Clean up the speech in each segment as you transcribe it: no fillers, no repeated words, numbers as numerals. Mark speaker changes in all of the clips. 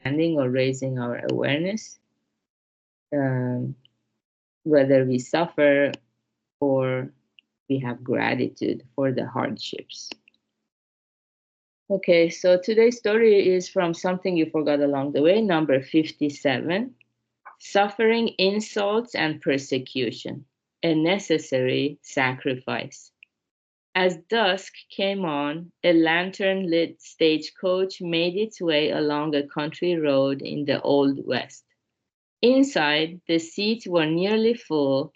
Speaker 1: understanding or raising our awareness, um, whether we suffer or we have gratitude for the hardships. Okay, so today's story is from Something You Forgot Along the Way, number 57, Suffering Insults and Persecution, a Necessary Sacrifice. As dusk came on, a lantern-lit stagecoach made its way along a country road in the Old West. Inside, the seats were nearly full,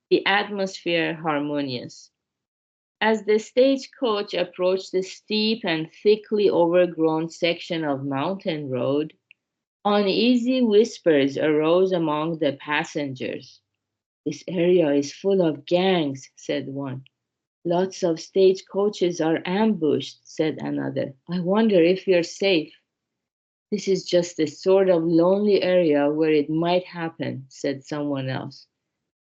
Speaker 1: the atmosphere harmonious. As the stagecoach approached the steep and thickly overgrown section of mountain road, uneasy whispers arose among the passengers. "This area is full of gangs," said one. "Lots of stagecoaches are ambushed," said another. "I wonder if we're safe." "This is just the sort of lonely area where it might happen," said someone else.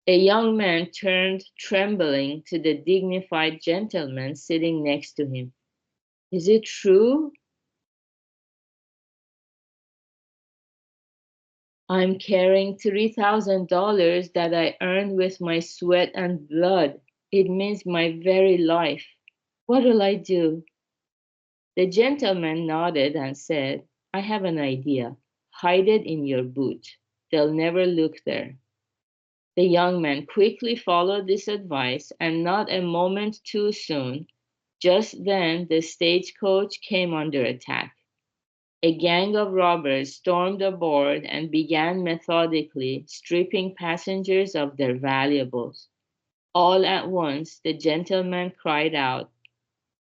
Speaker 1: A young man turned trembling to the dignified gentleman sitting next to him. "Is it true? I'm carrying $3,000 that I earned with my sweat and blood. It means my very life. What'll I do?" The gentleman nodded and said, "I have an idea. Hide it in your boot. They'll never look there." The young man quickly followed this advice, and not a moment too soon, just then the stagecoach came under attack. A gang of robbers stormed aboard and began methodically stripping passengers of their valuables. All at once, the gentleman cried out,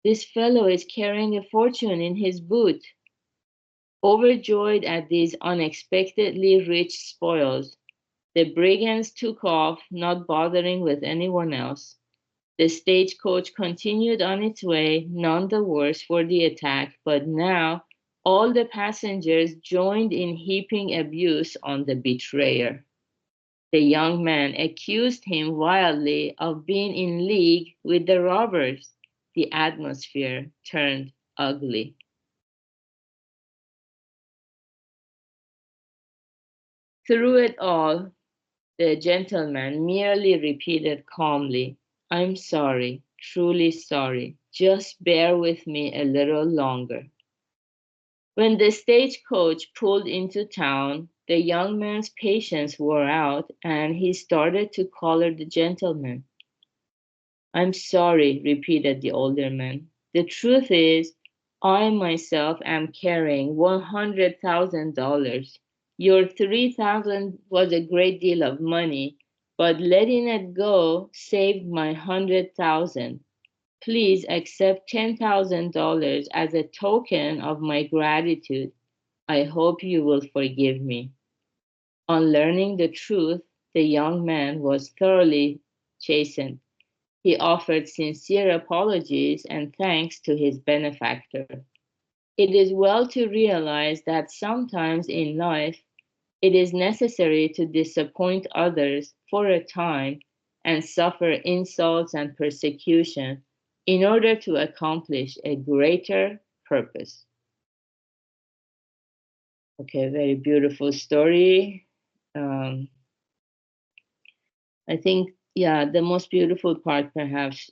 Speaker 1: "This fellow is carrying a fortune in his boot." Overjoyed at these unexpectedly rich spoils, the brigands took off, not bothering with anyone else. The stagecoach continued on its way, none the worse for the attack, but now all the passengers joined in heaping abuse on the betrayer. The young man accused him wildly of being in league with the robbers. The atmosphere turned ugly. Through it all, the gentleman merely repeated calmly, "I'm sorry, truly sorry. Just bear with me a little longer." When the stagecoach pulled into town, the young man's patience wore out and he started to collar the gentleman. "I'm sorry," repeated the older man. "The truth is, I myself am carrying $100,000. Your 3,000 was a great deal of money, but letting it go saved my 100,000. Please accept $10,000 as a token of my gratitude. I hope you will forgive me." On learning the truth, the young man was thoroughly chastened. He offered sincere apologies and thanks to his benefactor. It is well to realize that sometimes in life it is necessary to disappoint others for a time and suffer insults and persecution in order to accomplish a greater purpose. Okay, very beautiful story. Um, I think, yeah, the most beautiful part, perhaps,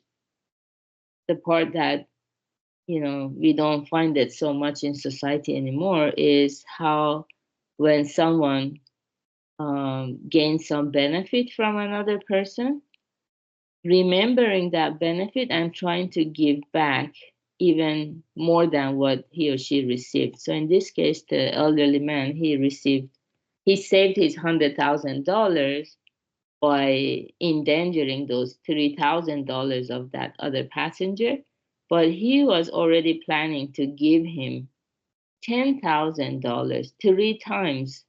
Speaker 1: the part that, we don't find it so much in society anymore, is how when someone gains some benefit from another person, remembering that benefit and trying to give back even more than what he or she received. So in this case, the elderly man, he saved his $100,000 by endangering those $3,000 of that other passenger, but he was already planning to give him $10,000, three times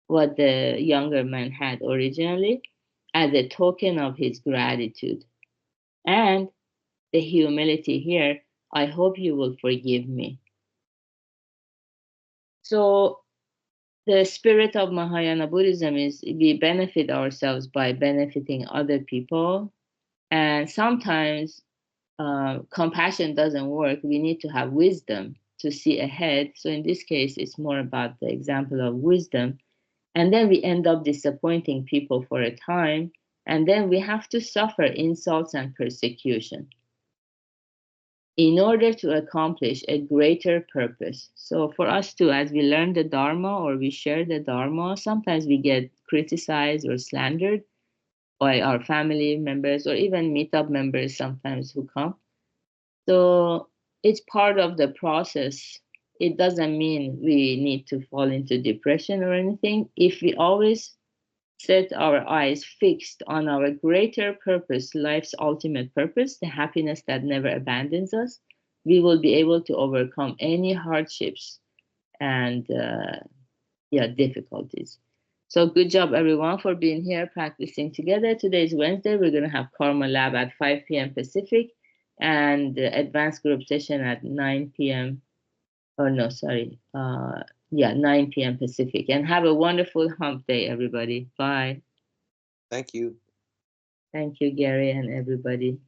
Speaker 1: what the younger man had originally, as a token of his gratitude. And the humility here, "I hope you will forgive me." So the spirit of Mahayana Buddhism is we benefit ourselves by benefiting other people. And sometimes compassion doesn't work. We need to have wisdom. to see ahead. So in this case, it's more about the example of wisdom. And then we end up disappointing people for a time, and then we have to suffer insults and persecution in order to accomplish a greater purpose. So for us too, as we learn the Dharma or we share the Dharma, sometimes we get criticized or slandered by our family members or even meetup members sometimes who come. So it's part of the process. It doesn't mean we need to fall into depression or anything. If we always set our eyes fixed on our greater purpose, life's ultimate purpose, the happiness that never abandons us, we will be able to overcome any hardships and difficulties. So good job everyone for being here practicing together. Today is Wednesday. We're going to have Karma Lab at 5 p.m. Pacific and advanced group session at 9 p.m. Or no, sorry. 9 p.m. Pacific. And have a wonderful hump day, everybody. Bye.
Speaker 2: Thank you.
Speaker 1: Thank you, Gary, and everybody.